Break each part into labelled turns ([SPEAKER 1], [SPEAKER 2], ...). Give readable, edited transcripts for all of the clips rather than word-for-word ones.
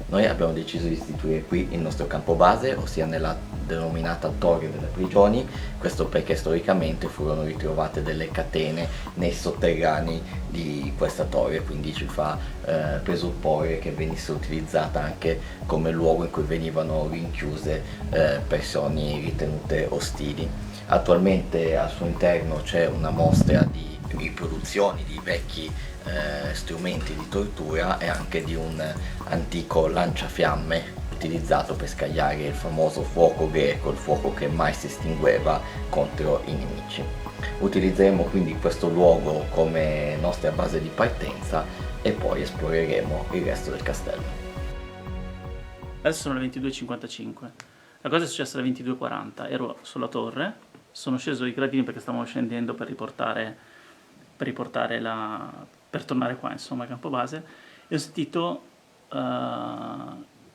[SPEAKER 1] Noi abbiamo deciso di istituire qui il nostro campo base, ossia nella denominata Torre delle Prigioni, questo perché storicamente furono ritrovate delle catene nei sotterranei di questa torre, quindi ci fa presupporre che venisse utilizzata anche come luogo in cui venivano rinchiuse persone ritenute ostili. Attualmente al suo interno c'è una mostra di riproduzioni di vecchi strumenti di tortura e anche di un antico lanciafiamme utilizzato per scagliare il famoso fuoco greco, il fuoco che mai si estingueva contro i nemici. Utilizzeremo quindi questo luogo come nostra base di partenza e poi esploreremo il resto del castello.
[SPEAKER 2] Adesso sono le 22:55. La cosa è successa alle 22:40. Ero sulla torre, sono sceso i gradini perché stavamo scendendo per tornare qua, insomma, a campo base, e ho sentito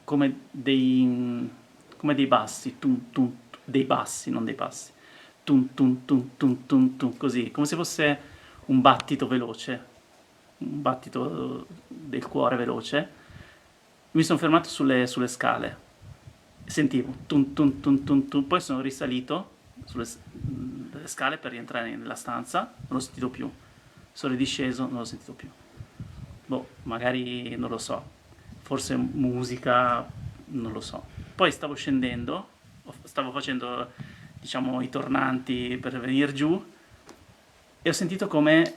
[SPEAKER 2] come dei bassi, dei bassi, non dei passi, così, come se fosse un battito veloce, un battito del cuore veloce. Mi sono fermato sulle scale, sentivo poi sono risalito sulle scale per rientrare nella stanza, non l'ho sentito più. Sono ridisceso, non l'ho sentito più. Boh, magari non lo so, forse musica, non lo so. Poi stavo scendendo, stavo facendo, diciamo, i tornanti per venire giù e ho sentito come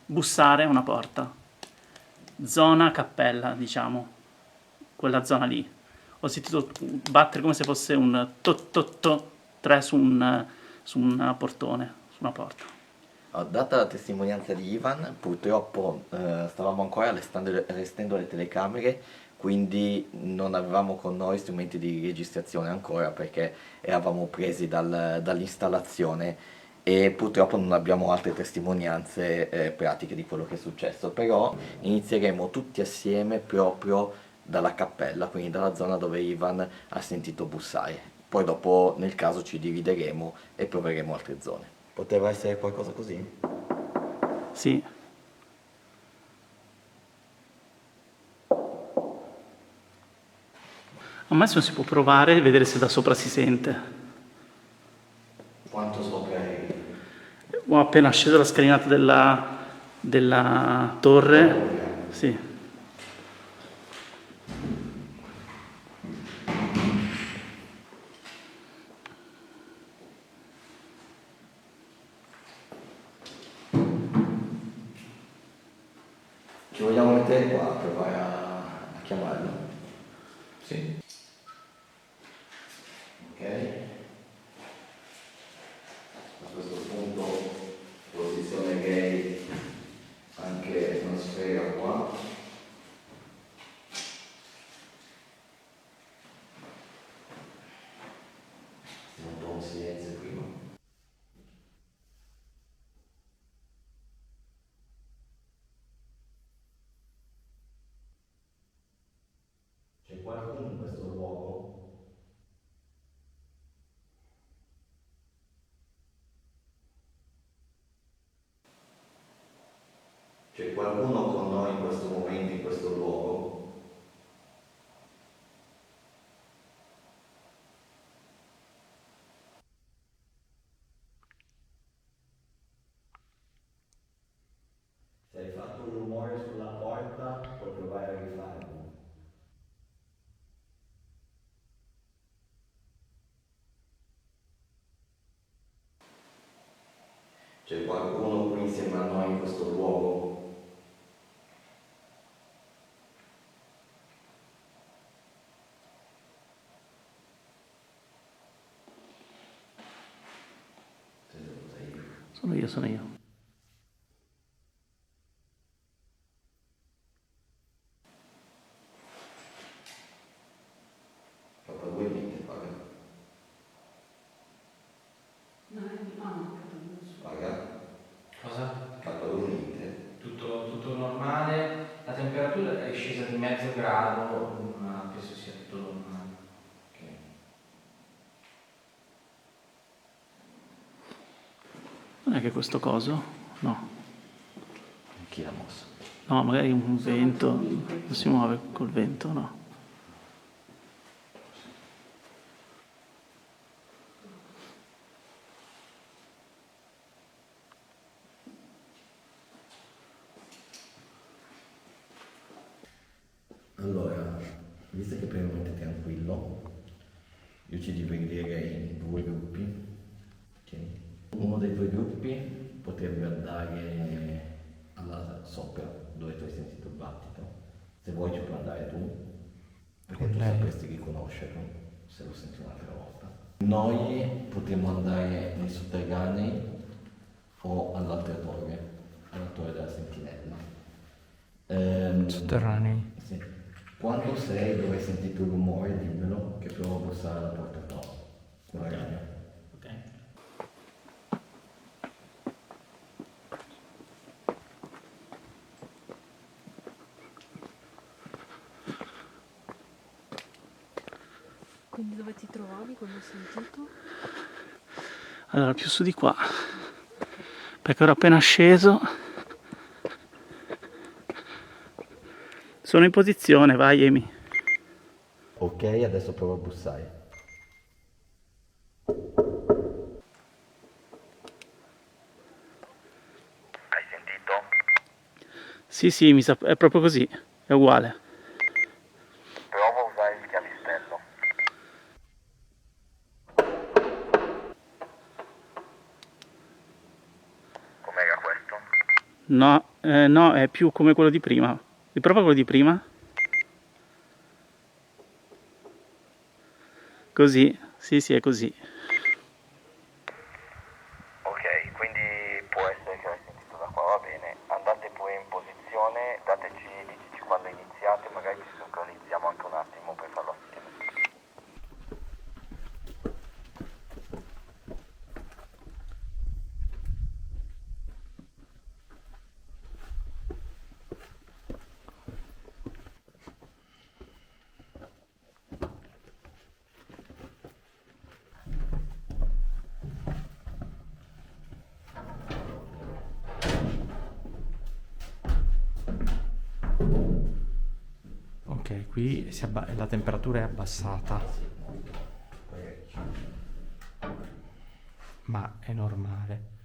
[SPEAKER 2] bussare a una porta. Zona cappella, diciamo, quella zona lì. Ho sentito battere come se fosse un to 3 su un portone, su una porta.
[SPEAKER 1] Data la testimonianza di Ivan, purtroppo stavamo ancora allestendo le telecamere, quindi non avevamo con noi strumenti di registrazione ancora perché eravamo presi dall'installazione e purtroppo non abbiamo altre testimonianze pratiche di quello che è successo, però inizieremo tutti assieme proprio dalla cappella, quindi dalla zona dove Ivan ha sentito bussare. Poi dopo nel caso ci divideremo e proveremo altre zone. Poteva essere qualcosa così?
[SPEAKER 2] Sì. Al massimo si può provare e vedere se da sopra si sente.
[SPEAKER 1] Quanto sopra eri?
[SPEAKER 2] Ho appena sceso la scalinata della torre. Sì.
[SPEAKER 1] Ci vogliamo mettere qua a provare a chiamarlo? Sì. Ok. A questo punto posizionerei anche una sfera qua. Stiamo un po' in silenzio prima. C'è qualcuno in questo luogo? C'è qualcuno con noi in questo momento, in questo luogo? Se hai fatto un rumore sulla porta, puoi provare a rifarlo. C'è qualcuno qui insieme a noi in questo luogo?
[SPEAKER 2] Sono io.
[SPEAKER 1] Proprio due niente, paga. Paga?
[SPEAKER 3] Cosa?
[SPEAKER 1] K2 niente.
[SPEAKER 3] Tutto normale, la temperatura è scesa di mezzo grado, ma penso sia tutto normale.
[SPEAKER 1] Ok.
[SPEAKER 2] Non è che questo coso? No.
[SPEAKER 1] Chi l'ha mosso?
[SPEAKER 2] No, magari un vento, non si muove col vento, no?
[SPEAKER 1] Allora, visto che per il momento è tranquillo, io ci dividerei in due gruppi. Ok? Uno dei due gruppi potrebbe andare alla sopra, dove tu hai sentito il battito. Se vuoi ci puoi andare tu, perché tu sapresti riconoscerlo, se lo senti un'altra volta. Noi potremmo andare nei sotterranei o all'altra torre, alla torre della sentinella.
[SPEAKER 4] Sotterranei.
[SPEAKER 1] Sì. Quando sei dove hai sentito il rumore, dimmelo, che provo a bussare alla porta tua, con la ragno.
[SPEAKER 2] Ok.
[SPEAKER 5] Quindi dove ti trovavi quando hai sentito?
[SPEAKER 2] Allora, più su di qua, perché ero appena sceso. Sono in posizione, vai Amy.
[SPEAKER 1] Ok, adesso provo a bussare. Hai sentito?
[SPEAKER 2] Sì, sì, è proprio così, è uguale.
[SPEAKER 1] Provo a usare il chiavistello. Com'era questo?
[SPEAKER 2] No, no, è più come quello di prima. Riprova quello di prima. Così, sì, sì, è così.
[SPEAKER 1] Ok, quindi può essere che l'hai sentito da qua, va bene. Andate pure in posizione, diteci quando iniziate, magari ci sincronizziamo anche un attimo per farlo assieme.
[SPEAKER 4] Ok, qui la temperatura è abbassata, ma è normale.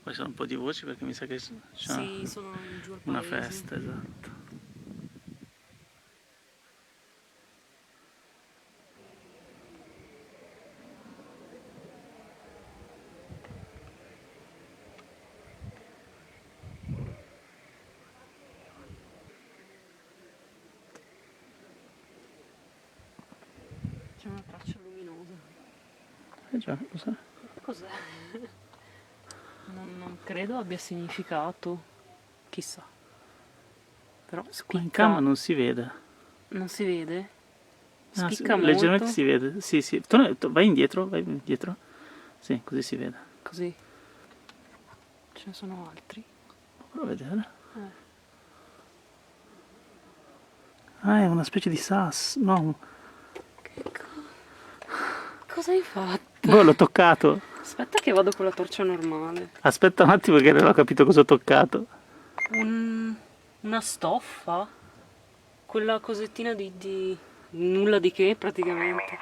[SPEAKER 2] Poi sono un po' di voci perché mi sa che c'è
[SPEAKER 5] Sì, sono giù al
[SPEAKER 2] una
[SPEAKER 5] paese.
[SPEAKER 2] festa, esatto.
[SPEAKER 5] C'è una traccia luminosa.
[SPEAKER 2] Eh già, cos'è?
[SPEAKER 5] Cos'è? Non credo abbia significato. Chissà. Però
[SPEAKER 2] Qua in camera
[SPEAKER 5] spicca.
[SPEAKER 2] non si vede.
[SPEAKER 5] Non si vede?
[SPEAKER 2] Ah, sì,
[SPEAKER 5] Spicca
[SPEAKER 2] leggermente
[SPEAKER 5] molto.
[SPEAKER 2] si vede. Sì, sì. Vai indietro, vai indietro. Sì, così si vede.
[SPEAKER 5] Così. Ce ne sono altri.
[SPEAKER 2] Prova a vedere.
[SPEAKER 5] Eh.
[SPEAKER 2] Ah, è una specie di sas. No,
[SPEAKER 5] Cosa hai fatto?
[SPEAKER 2] boh, l'ho toccato.
[SPEAKER 5] Aspetta che vado con la torcia normale.
[SPEAKER 2] Aspetta un attimo che non ho capito cosa ho toccato.
[SPEAKER 5] Una stoffa? Quella cosettina di nulla di che praticamente.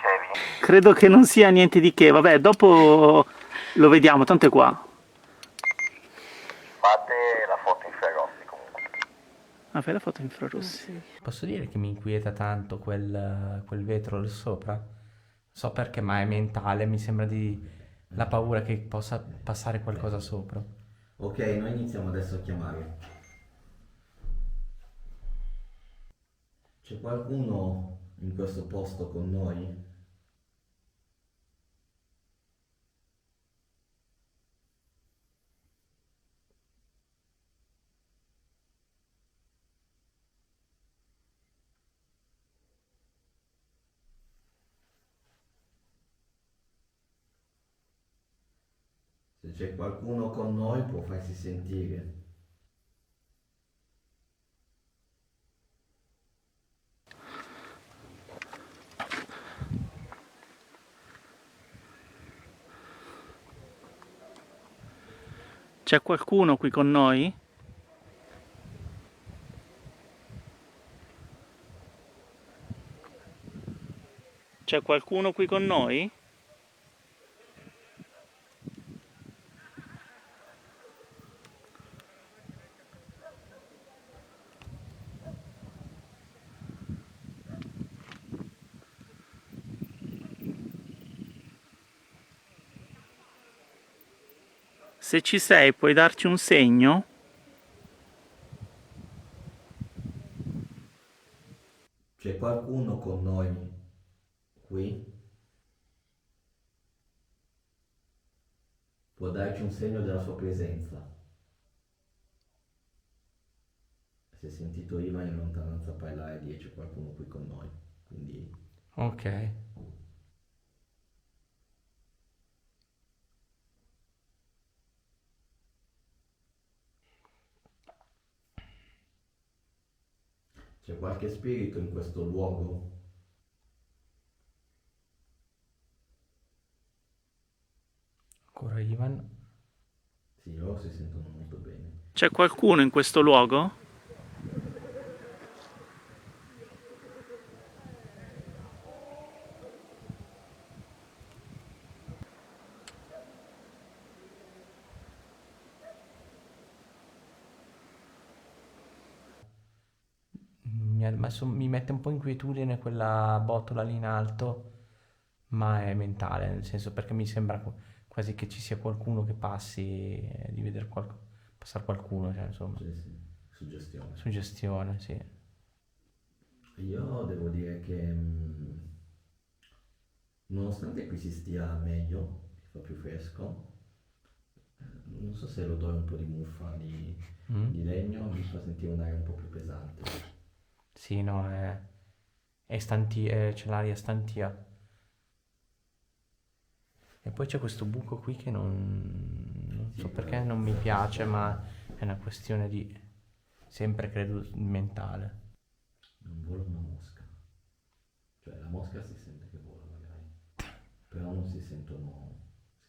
[SPEAKER 2] Credo che non sia niente di che. Vabbè, dopo lo vediamo, tanto è qua.
[SPEAKER 1] Fate la foto infrarossi comunque.
[SPEAKER 2] Ah, fai la foto infrarossi.
[SPEAKER 5] Sì.
[SPEAKER 4] Posso dire che mi inquieta tanto quel vetro lì sopra? So perché, ma è mentale, mi sembra la paura che possa passare qualcosa sopra.
[SPEAKER 1] Ok, noi iniziamo adesso a chiamare. C'è qualcuno in questo posto con noi? Se c'è qualcuno con noi può farsi sentire.
[SPEAKER 2] C'è qualcuno qui con noi? C'è qualcuno qui con noi? Se ci sei, puoi darci un segno?
[SPEAKER 1] C'è qualcuno con noi qui? Può darci un segno della sua presenza. Si è sentito Ivan in lontananza parlare di c'è qualcuno qui con noi, quindi
[SPEAKER 4] Ok.
[SPEAKER 1] c'è qualche spirito in questo luogo?
[SPEAKER 4] Ancora Ivan.
[SPEAKER 1] Sì, loro si sentono molto bene.
[SPEAKER 2] C'è qualcuno in questo luogo?
[SPEAKER 4] Mi mette un po' inquietudine quella botola lì in alto, ma è mentale, nel senso perché mi sembra quasi che ci sia qualcuno che passi, di vedere passare qualcuno, cioè insomma,
[SPEAKER 1] Sì, sì, suggestione.
[SPEAKER 4] suggestione, sì.
[SPEAKER 1] Io devo dire che nonostante qui si stia meglio, si fa più fresco, non so se l'odore un po' di muffa,
[SPEAKER 4] Mm?
[SPEAKER 1] di legno, mi fa sentire un'aria un po' più pesante.
[SPEAKER 4] Sì, no, c'è l'aria stantia. E poi c'è questo buco qui che non
[SPEAKER 1] Sì,
[SPEAKER 4] so
[SPEAKER 1] però
[SPEAKER 4] perché non mi piace, ma è una questione di, sempre credo, mentale.
[SPEAKER 1] non vola una mosca. Cioè la mosca si sente che vola magari, però non si sentono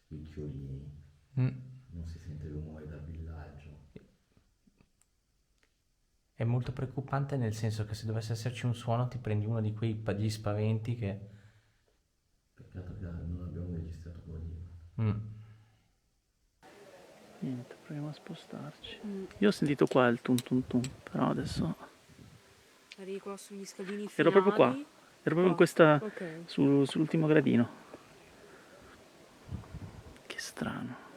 [SPEAKER 1] squicchioli,
[SPEAKER 4] Mm.
[SPEAKER 1] non si sente rumore dal villaggio.
[SPEAKER 4] È molto preoccupante nel senso che se dovesse esserci un suono ti prendi uno di quegli spaventi che...
[SPEAKER 1] Peccato che non abbiamo registrato quello lì.
[SPEAKER 4] Mm.
[SPEAKER 2] Niente, proviamo a spostarci. Io ho sentito qua il tum tum tum, però adesso...
[SPEAKER 5] Arrivi qua sugli scalini finali.
[SPEAKER 2] Ero proprio qua, ero proprio in questa...
[SPEAKER 5] Ok.
[SPEAKER 2] sull'ultimo gradino. Che strano.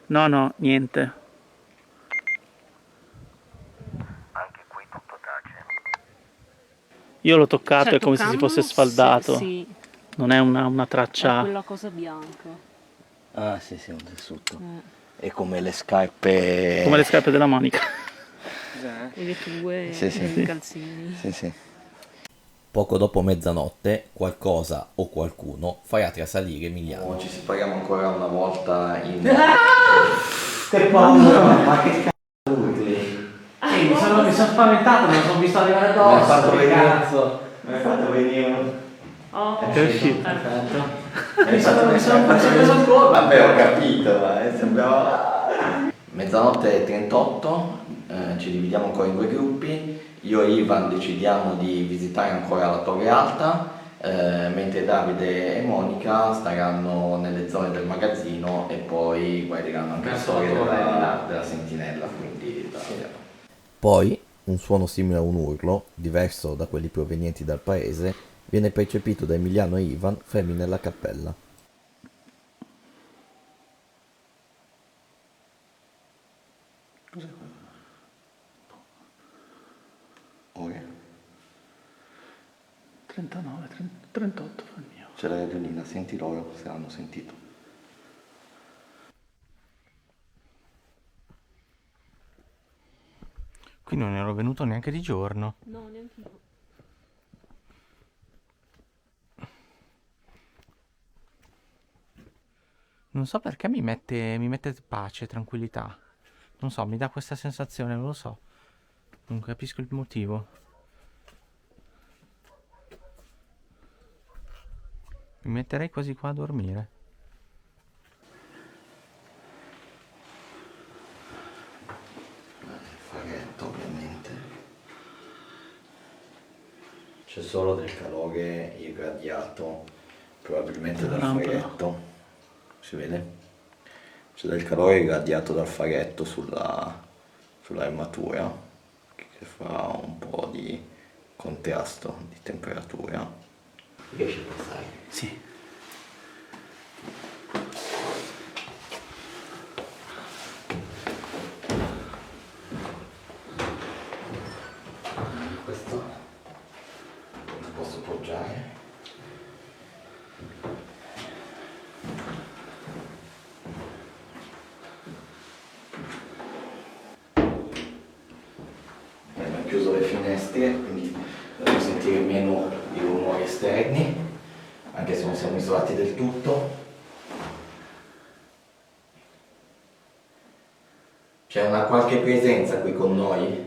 [SPEAKER 2] No, no, niente.
[SPEAKER 6] Anche qui tutto tace.
[SPEAKER 2] Io l'ho toccato,
[SPEAKER 5] Cioè,
[SPEAKER 2] è come se si fosse
[SPEAKER 5] toccandolo,
[SPEAKER 2] sfaldato.
[SPEAKER 5] Sì,
[SPEAKER 2] Non è una
[SPEAKER 5] è
[SPEAKER 2] traccia...
[SPEAKER 5] quella cosa bianca.
[SPEAKER 1] Ah sì sì, un tessuto.
[SPEAKER 5] Eh.
[SPEAKER 1] È come le scarpe...
[SPEAKER 2] come le scarpe della Monica.
[SPEAKER 5] E le tue
[SPEAKER 1] Sì, sì.
[SPEAKER 5] e i calzini.
[SPEAKER 1] Sì, sì. Poco dopo mezzanotte qualcosa o qualcuno farà trasalire Emiliano. Ci separiamo ancora una volta in...
[SPEAKER 3] Che paura, ma che cazzo urli?
[SPEAKER 2] Mi sono spaventato, me lo sono visto arrivare
[SPEAKER 1] Mi hai fatto
[SPEAKER 2] che
[SPEAKER 1] venire-
[SPEAKER 2] cazzo.
[SPEAKER 1] Mi hai fatto venire...
[SPEAKER 5] Oh,
[SPEAKER 2] È uscito.
[SPEAKER 5] perfetto.
[SPEAKER 2] Mi sono preso il colpo.
[SPEAKER 1] Vabbè, ho capito, ma sembrava... Mezzanotte e 38, ci dividiamo ancora in due gruppi. Io e Ivan decidiamo di visitare ancora la Torre Alta, mentre Davide e Monica staranno nelle zone del magazzino e poi guarderanno anche la
[SPEAKER 3] Verso
[SPEAKER 1] storia
[SPEAKER 3] la torre.
[SPEAKER 1] della sentinella. Quindi, poi un suono simile a un urlo, diverso da quelli provenienti dal paese, viene percepito da Emiliano e Ivan fermi nella cappella.
[SPEAKER 2] Cos'è quello?
[SPEAKER 1] Ora
[SPEAKER 2] 39, 38 fa il mio.
[SPEAKER 1] c'è la radiolina, senti loro se l'hanno sentito.
[SPEAKER 4] Qui non ero venuto neanche di giorno.
[SPEAKER 5] No, neanche io.
[SPEAKER 4] Non so perché mi mette pace, tranquillità. Non so, mi dà questa sensazione, non lo so. Non capisco il motivo. Mi metterei quasi qua a dormire.
[SPEAKER 1] Il faghetto ovviamente. C'è solo del calore irradiato, probabilmente dal
[SPEAKER 2] Lampada.
[SPEAKER 1] faghetto. Si vede? C'è del calore irradiato dal faghetto sull'armatura che fa un po' di contrasto di temperatura. Riesci a passare?
[SPEAKER 2] Sì.
[SPEAKER 1] Questo lo posso poggiare. Abbiamo chiuso le finestre, quindi dobbiamo sentire meno i rumori esterni, anche se non siamo isolati del tutto. C'è una qualche presenza qui con noi?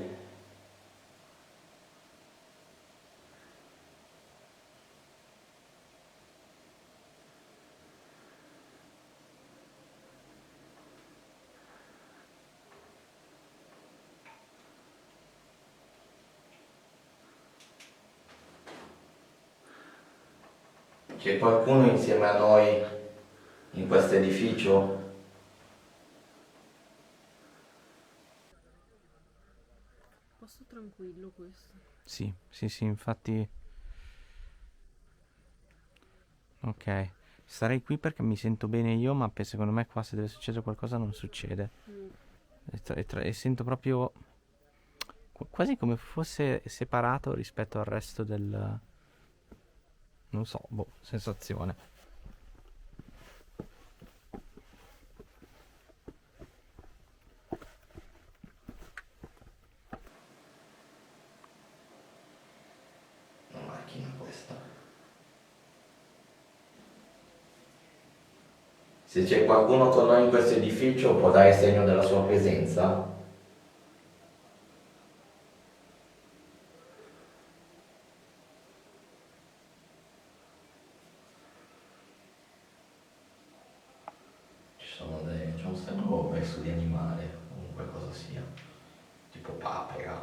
[SPEAKER 1] C'è qualcuno insieme a noi in questo edificio?
[SPEAKER 5] Posto tranquillo questo.
[SPEAKER 4] Sì, sì, sì, infatti. Ok. Starei qui perché mi sento bene io, ma secondo me qua se deve succedere qualcosa non succede. E sento proprio quasi come fosse separato rispetto al resto del... Non so, boh, sensazione.
[SPEAKER 1] Una macchina questa. Se c'è qualcuno con noi in questo edificio può dare segno della sua presenza? C'è un strano verso di animale, comunque cosa sia, tipo papera,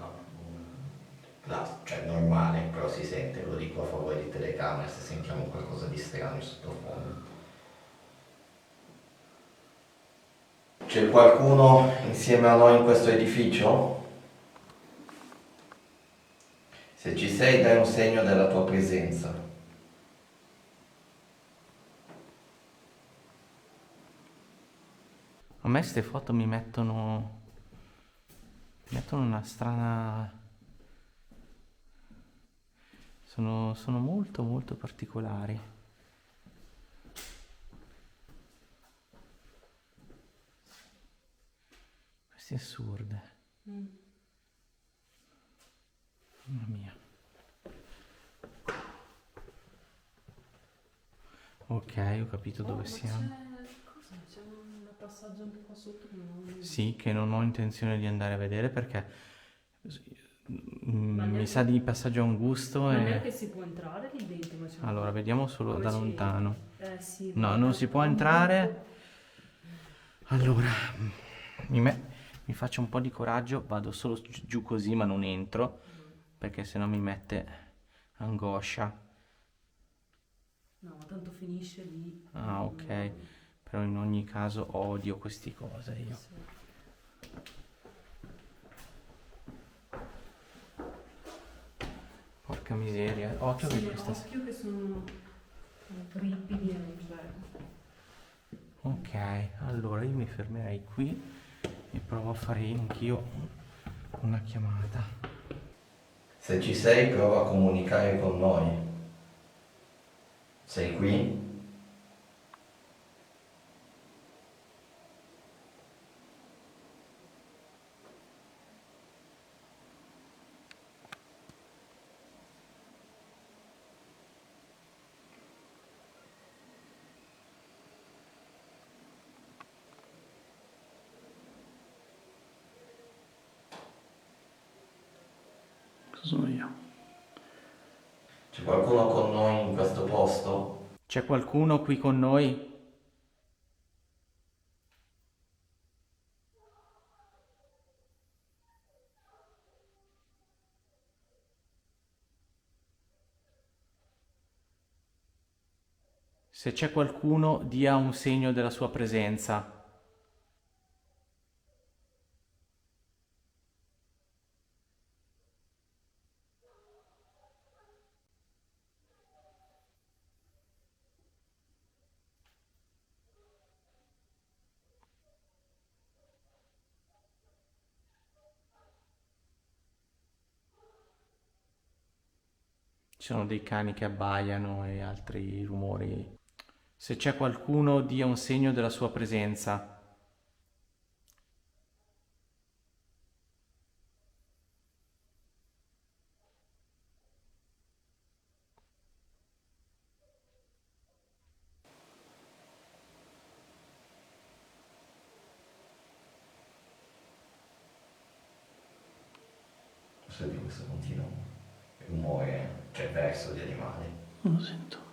[SPEAKER 1] cioè normale, però si sente, lo dico a favore di telecamera se sentiamo qualcosa di strano in sottofondo. C'è qualcuno insieme a noi in questo edificio? Se ci sei dai un segno della tua presenza.
[SPEAKER 4] A me queste foto mi mettono una strana... Sono molto molto particolari. Queste assurde. Mamma mia. Ok, ho capito dove siamo.
[SPEAKER 5] C'è un passaggio anche qua sotto che non...
[SPEAKER 4] Sì, che non ho intenzione di andare a vedere perché
[SPEAKER 5] Ma
[SPEAKER 4] mi
[SPEAKER 5] neanche-
[SPEAKER 4] sa di passaggio angusto
[SPEAKER 5] Ma
[SPEAKER 4] e...
[SPEAKER 5] neanche si può entrare lì dentro, ma c'è un-
[SPEAKER 4] Allora, vediamo solo
[SPEAKER 5] come
[SPEAKER 4] da
[SPEAKER 5] ci
[SPEAKER 4] lontano.
[SPEAKER 5] entri? Sì,
[SPEAKER 4] No,
[SPEAKER 5] ma-
[SPEAKER 4] non si può entrare. Allora, mi faccio un po' di coraggio, vado solo giù così, ma non entro, perché sennò mi mette angoscia.
[SPEAKER 5] No, ma tanto finisce lì.
[SPEAKER 4] Ah, ok. Però in ogni caso odio queste cose io.
[SPEAKER 5] Sì.
[SPEAKER 4] Porca miseria. Occhio che
[SPEAKER 5] Sì,
[SPEAKER 4] questa...
[SPEAKER 5] occhio che sono ripidi e non c'è.
[SPEAKER 4] Ok, allora io mi fermerei qui e provo a fare anch'io una chiamata.
[SPEAKER 1] Se ci sei, prova a comunicare con noi. Sei qui?
[SPEAKER 2] Cosa sono io?
[SPEAKER 1] C'è qualcuno con noi in questo posto?
[SPEAKER 4] C'è qualcuno qui con noi? Se c'è qualcuno, dia un segno della sua presenza. Ci sono dei cani che abbaiano e altri rumori. Se c'è qualcuno, dia un segno della sua presenza.
[SPEAKER 1] Osservi questo continuo rumore, cioè verso gli animali.
[SPEAKER 2] Non lo sento.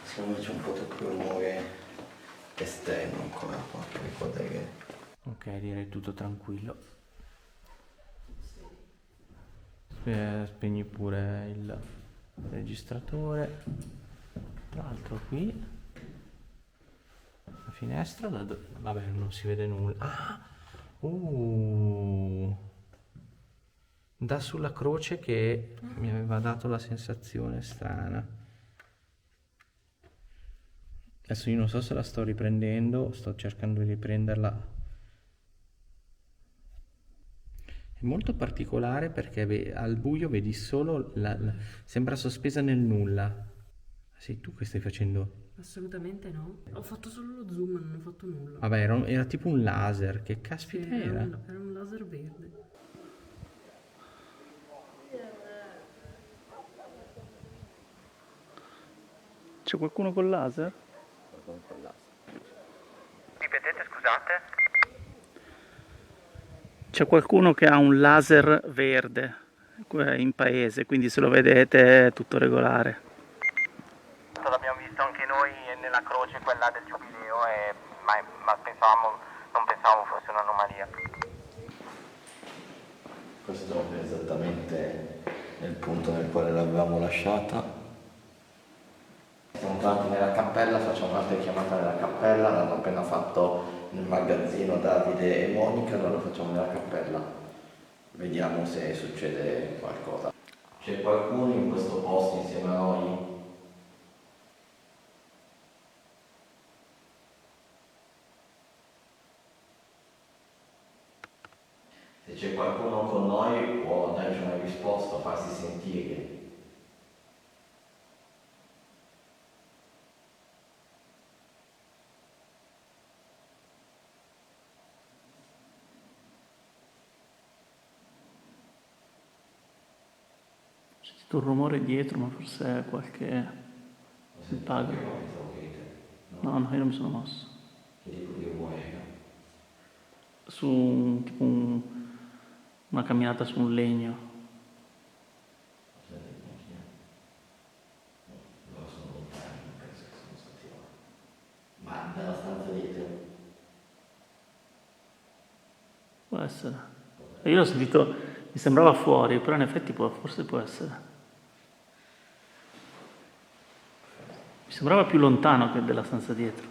[SPEAKER 1] Secondo me c'è un po' troppo rumore esterno ancora qua, ricorda che...
[SPEAKER 4] Ok, direi tutto tranquillo. Spegni pure il registratore. Tra l'altro qui la finestra vabbè, non si vede nulla. Da sulla croce che mi aveva dato la sensazione strana. Adesso io non so se la sto riprendendo, sto cercando di riprenderla. È molto particolare perché al buio vedi solo sembra sospesa nel nulla. Sei tu che stai facendo?
[SPEAKER 5] Assolutamente no. Ho fatto solo lo zoom, non ho fatto nulla.
[SPEAKER 4] Vabbè, era tipo un laser, che caspita
[SPEAKER 5] Sì,
[SPEAKER 4] era?
[SPEAKER 5] era un laser verde.
[SPEAKER 2] C'è qualcuno col laser?
[SPEAKER 6] Ripetete, scusate?
[SPEAKER 2] C'è qualcuno che ha un laser verde in paese, quindi se lo vedete è tutto regolare.
[SPEAKER 6] L'abbiamo visto anche noi nella croce, quella del giubileo, ma non pensavamo fosse un'anomalia.
[SPEAKER 1] Questo è esattamente nel punto nel quale l'avevamo lasciata. Siamo tornati nella cappella, facciamo un'altra chiamata nella cappella, l'hanno appena fatto nel magazzino Davide e Monica, allora lo facciamo nella cappella. Vediamo se succede qualcosa. C'è qualcuno in questo posto insieme a noi? Se c'è qualcuno con noi può darci una risposta, farsi sentire.
[SPEAKER 2] C'è tutto un rumore dietro, ma forse è qualche bug. No, io non mi sono mosso.
[SPEAKER 1] Che tipo di rumore era?
[SPEAKER 2] Una camminata su un legno.
[SPEAKER 1] Loro sono lontani, non penso che sono stati loro. Ma dalla stanza dietro?
[SPEAKER 2] Può essere. Io l'ho sentito, mi sembrava fuori, però in effetti forse può essere. Mi sembrava più lontano che della stanza dietro.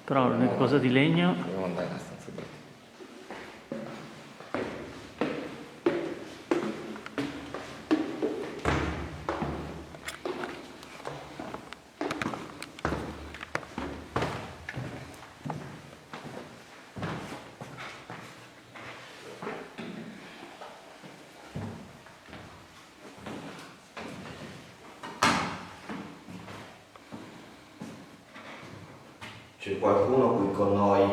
[SPEAKER 2] Però l'unica cosa di legno...
[SPEAKER 1] Dobbiamo andare nella stanza dietro. C'è qualcuno qui con noi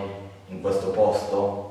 [SPEAKER 1] in questo posto?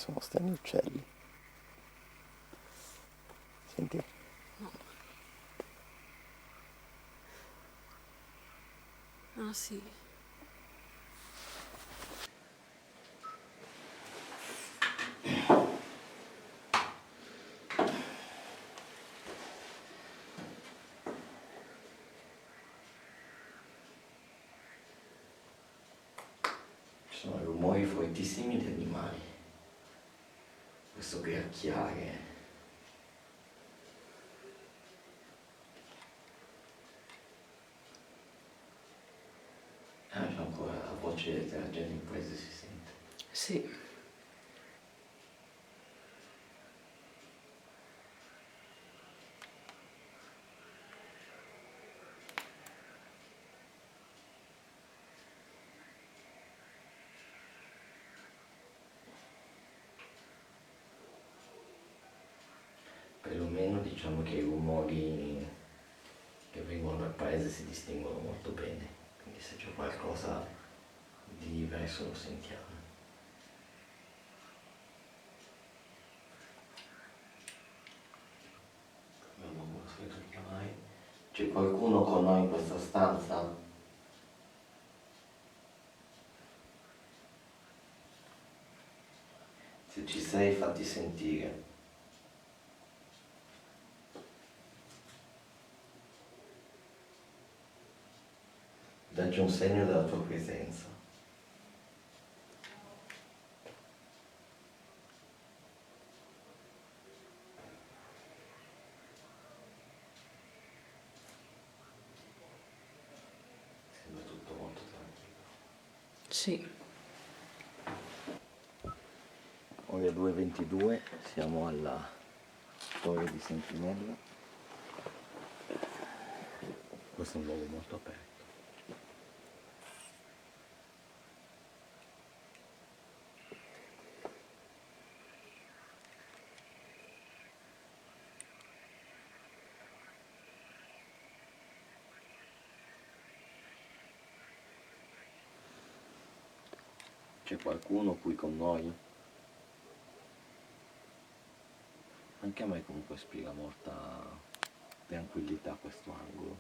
[SPEAKER 1] sono strani uccelli. Senti?
[SPEAKER 5] Ah sì.
[SPEAKER 1] Ci sono rumori fortissimi di animali. Questo gracchiare. C'è ancora la voce della gente in paese, si sente.
[SPEAKER 5] Sì.
[SPEAKER 1] Perlomeno diciamo che i rumori che vengono dal paese si distinguono molto bene, quindi se c'è qualcosa di diverso lo sentiamo. Abbiamo costruito il chiamare. C'è qualcuno con noi in questa stanza? Se ci sei, fatti sentire. Dacci un segno della tua presenza. Sembra tutto molto tranquillo.
[SPEAKER 5] Sì.
[SPEAKER 1] Ore 2:22, siamo alla torre di Sentinella. Questo è un luogo molto aperto. C'è qualcuno qui con noi? Anche a me comunque ispira molta tranquillità questo angolo.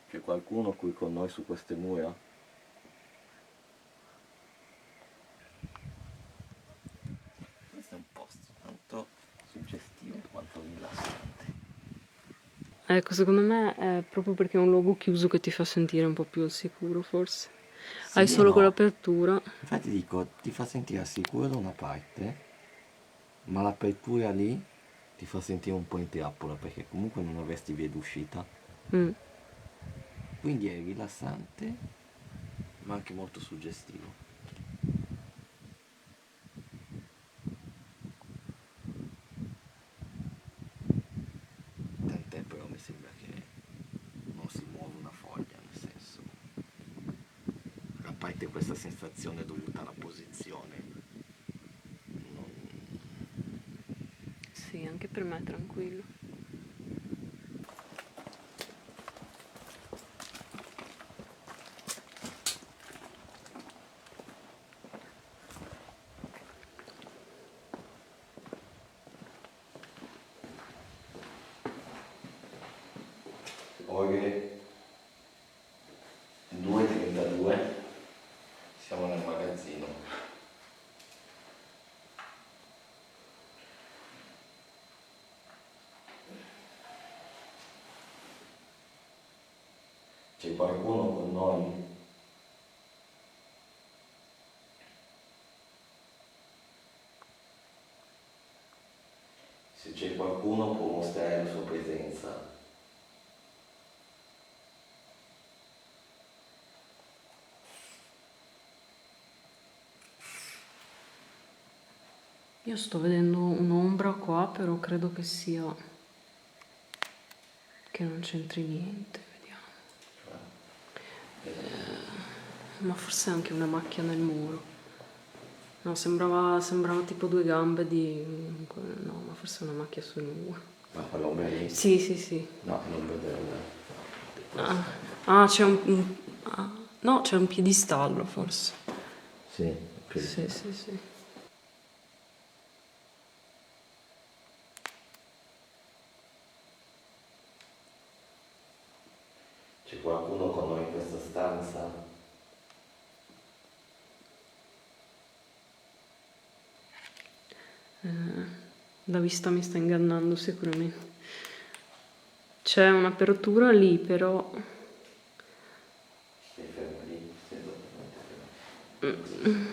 [SPEAKER 1] C'è qualcuno qui con noi su queste mura? Questo è un posto tanto suggestivo quanto rilassante.
[SPEAKER 5] Ecco, secondo me è proprio perché è un luogo chiuso che ti fa sentire un po' più al sicuro, forse. Hai
[SPEAKER 1] Sì e
[SPEAKER 5] solo
[SPEAKER 1] no.
[SPEAKER 5] quell'apertura.
[SPEAKER 1] Infatti dico, ti fa sentire al sicuro da una parte, ma l'apertura lì ti fa sentire un po' in trappola perché comunque non avresti via d'uscita.
[SPEAKER 5] Mm.
[SPEAKER 1] Quindi è rilassante, ma anche molto suggestivo. Tant'è però mi sembra che non si muove una foglia, nel senso, a parte questa sensazione dovuta alla posizione,
[SPEAKER 5] Sì, anche per me è tranquillo.
[SPEAKER 1] ore 2:32 siamo nel magazzino. C'è qualcuno con noi? Se c'è qualcuno può mostrare la sua presenza.
[SPEAKER 5] Io sto vedendo un'ombra qua, però credo che sia... che non c'entri niente, vediamo. Ma forse anche una macchia nel muro. No, sembrava tipo due gambe di... no, ma forse una macchia sul muro.
[SPEAKER 1] Ma quell'ombra lì?
[SPEAKER 5] Sì, sì, sì.
[SPEAKER 1] No, non vedo.
[SPEAKER 5] C'è no, c'è un piedistallo forse.
[SPEAKER 1] Sì,
[SPEAKER 5] Sì, sì, sì.
[SPEAKER 1] C'è qualcuno con noi in questa stanza?
[SPEAKER 5] La vista mi sta ingannando sicuramente. C'è un'apertura lì, però
[SPEAKER 1] Sei ferma lì? Sei esattamente ferma.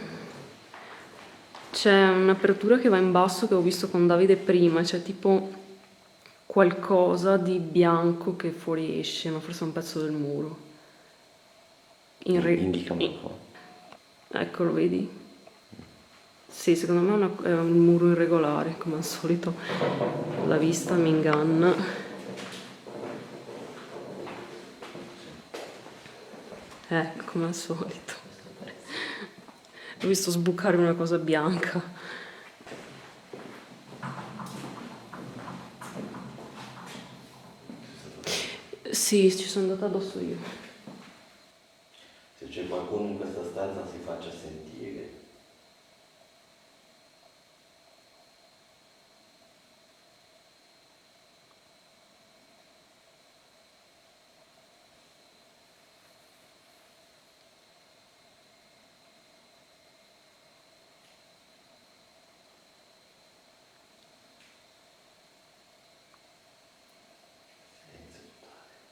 [SPEAKER 5] c'è un'apertura che va in basso che ho visto con Davide prima, c'è tipo qualcosa di bianco che fuoriesce, ma forse è un pezzo del muro.
[SPEAKER 1] Indicami un po'.
[SPEAKER 5] Eccolo, vedi? Sì, secondo me è un muro irregolare, come al solito. La vista mi inganna. Come al solito. Ho visto sbucare una cosa bianca. Sì, ci sono andata addosso io.
[SPEAKER 1] Se c'è qualcuno in questa stanza si faccia sentire. Silenzio totale.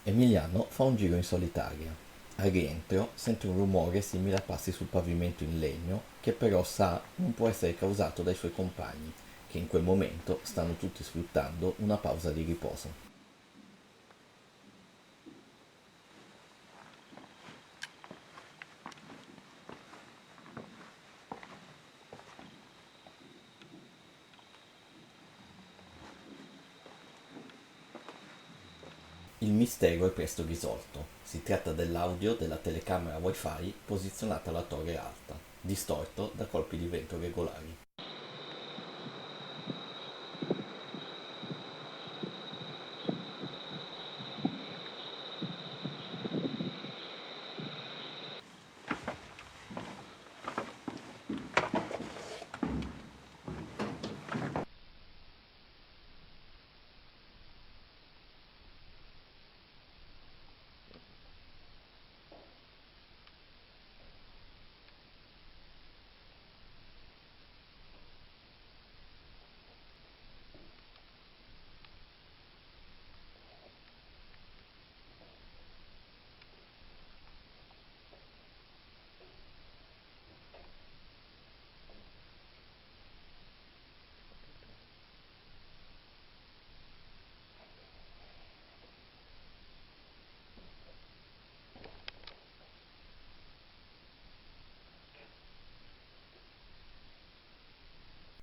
[SPEAKER 1] Emiliano fa un giro in solitaria. Al rientro sente un rumore simile a passi sul pavimento in legno, che però sa non può essere causato dai suoi compagni, che in quel momento stanno tutti sfruttando una pausa di riposo. Il mistero è presto risolto. Si tratta dell'audio della telecamera wifi posizionata alla torre alta, distorto da colpi di vento regolari.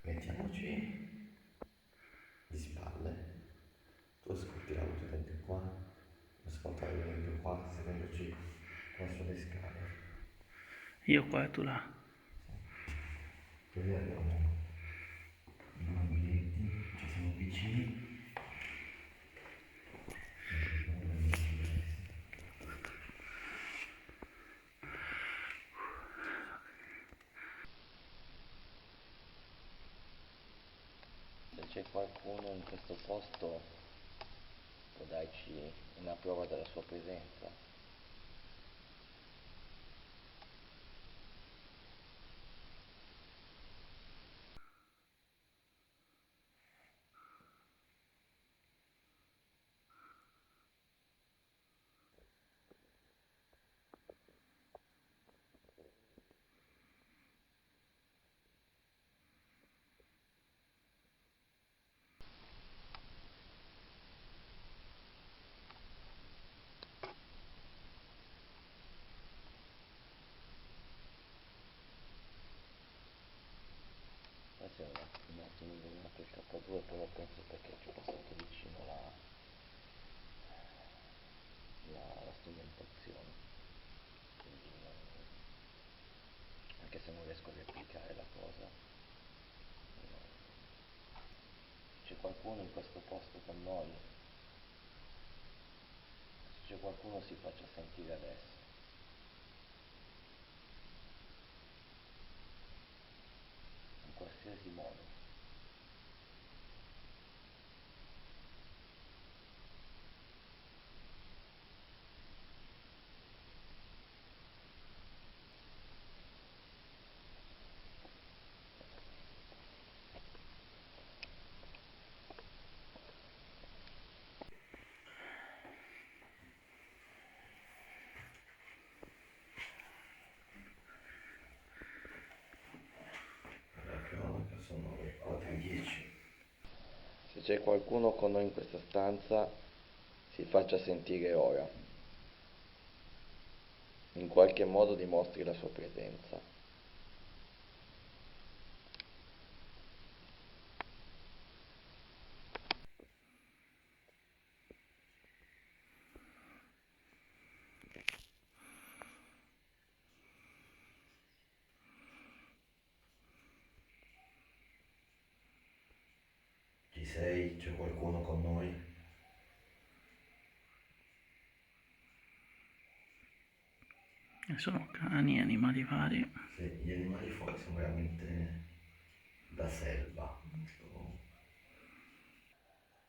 [SPEAKER 1] Mettiamoci di spalle. Tu ascolti l'audio dentro qua, ascolta l'audio dentro qua, sedendoci qua sulle scale.
[SPEAKER 2] Io qua e tu là.
[SPEAKER 1] Così abbiamo due ambienti, ci siamo vicini. Se c'è qualcuno in questo posto può darci una prova della sua presenza. qualcuno in questo posto con noi, se c'è qualcuno si faccia sentire adesso. In qualsiasi modo. Sono le 4:10. Se c'è qualcuno con noi in questa stanza, si faccia sentire ora. In qualche modo dimostri la sua presenza. Ci sei? C'è qualcuno con noi?
[SPEAKER 2] Sono cani, animali vari.
[SPEAKER 1] Sì, gli animali fuori sono veramente da selva.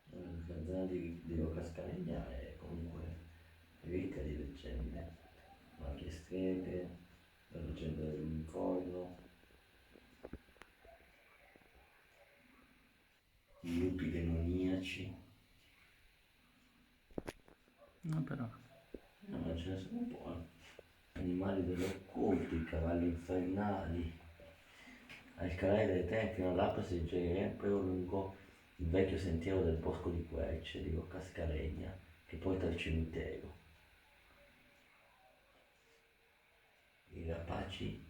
[SPEAKER 1] La zona di Rocca Scaglia è comunque ricca di leggende, maglie streghe, la leggenda dell'unicorno, i lupi demoniaci.
[SPEAKER 2] No, però.
[SPEAKER 1] No, ma ce ne sono un po'. Animali dell'occulto, i cavalli infernali. Al calare dei tempi fino là passeggeremo lungo il vecchio sentiero del bosco di querce di Rocca Scaregna che porta al cimitero. I rapaci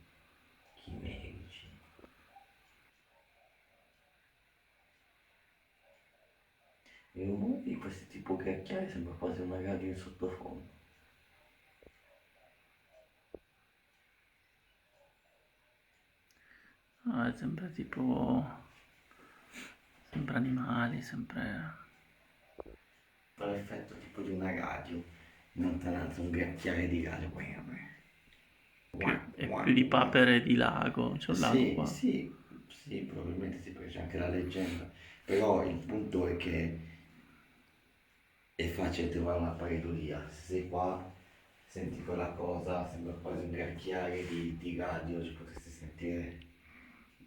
[SPEAKER 1] chimerici. Il rumore di questi tipo chiacchiere sembra quasi una radio in sottofondo.
[SPEAKER 2] Ah, sembra tipo... Sempre animali, sempre...
[SPEAKER 1] Fa l'effetto tipo di una radio, in lontananza un gracchiare di radio.
[SPEAKER 2] E più di papere di lago, c'è un lago
[SPEAKER 1] Sì,
[SPEAKER 2] qua.
[SPEAKER 1] sì, probabilmente sì, perché c'è anche la leggenda. Però il punto è che è facile trovare una pareidolia. Se sei qua, senti quella cosa, sembra quasi un gracchiare di radio, ci potresti sentire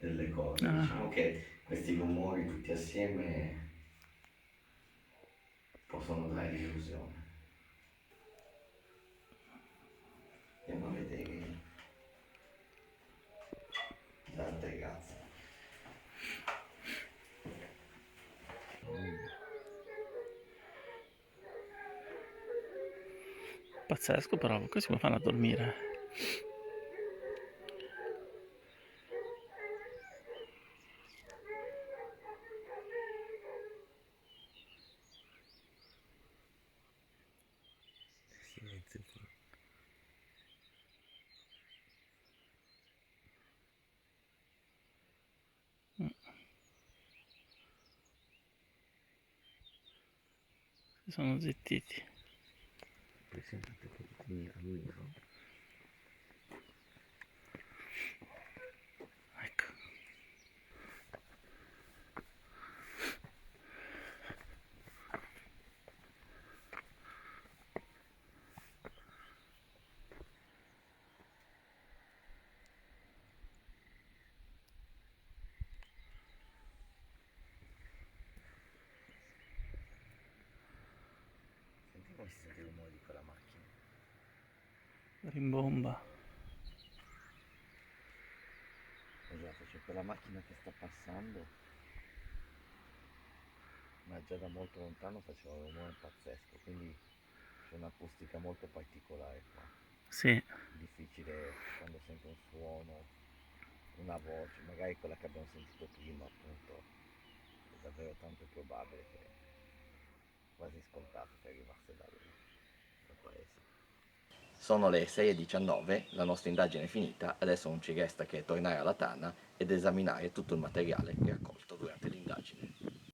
[SPEAKER 1] delle cose.
[SPEAKER 2] Ah.
[SPEAKER 1] Diciamo che questi rumori tutti assieme possono dare l'illusione. Andiamo a vedere dalla terrazza.
[SPEAKER 2] Pazzesco però, così come fanno a dormire?
[SPEAKER 1] Silenzio.
[SPEAKER 2] Si sono zittiti.
[SPEAKER 1] Poi sempre che finire lui, no?
[SPEAKER 2] Ecco.
[SPEAKER 1] Senti come si sente il rumore di quella macchina.
[SPEAKER 2] Rimbomba.
[SPEAKER 1] Esatto, c'è quella macchina che sta passando, ma già da molto lontano faceva un rumore pazzesco, quindi c'è un'acustica molto particolare qua.
[SPEAKER 2] Sì.
[SPEAKER 1] Difficile quando sento un suono, una voce, magari quella che abbiamo sentito prima, appunto, è davvero tanto probabile che quasi scontato che arrivasse dal paese. Sono le 6:19, la nostra indagine è finita, adesso non ci resta che tornare alla tana ed esaminare tutto il materiale raccolto durante l'indagine.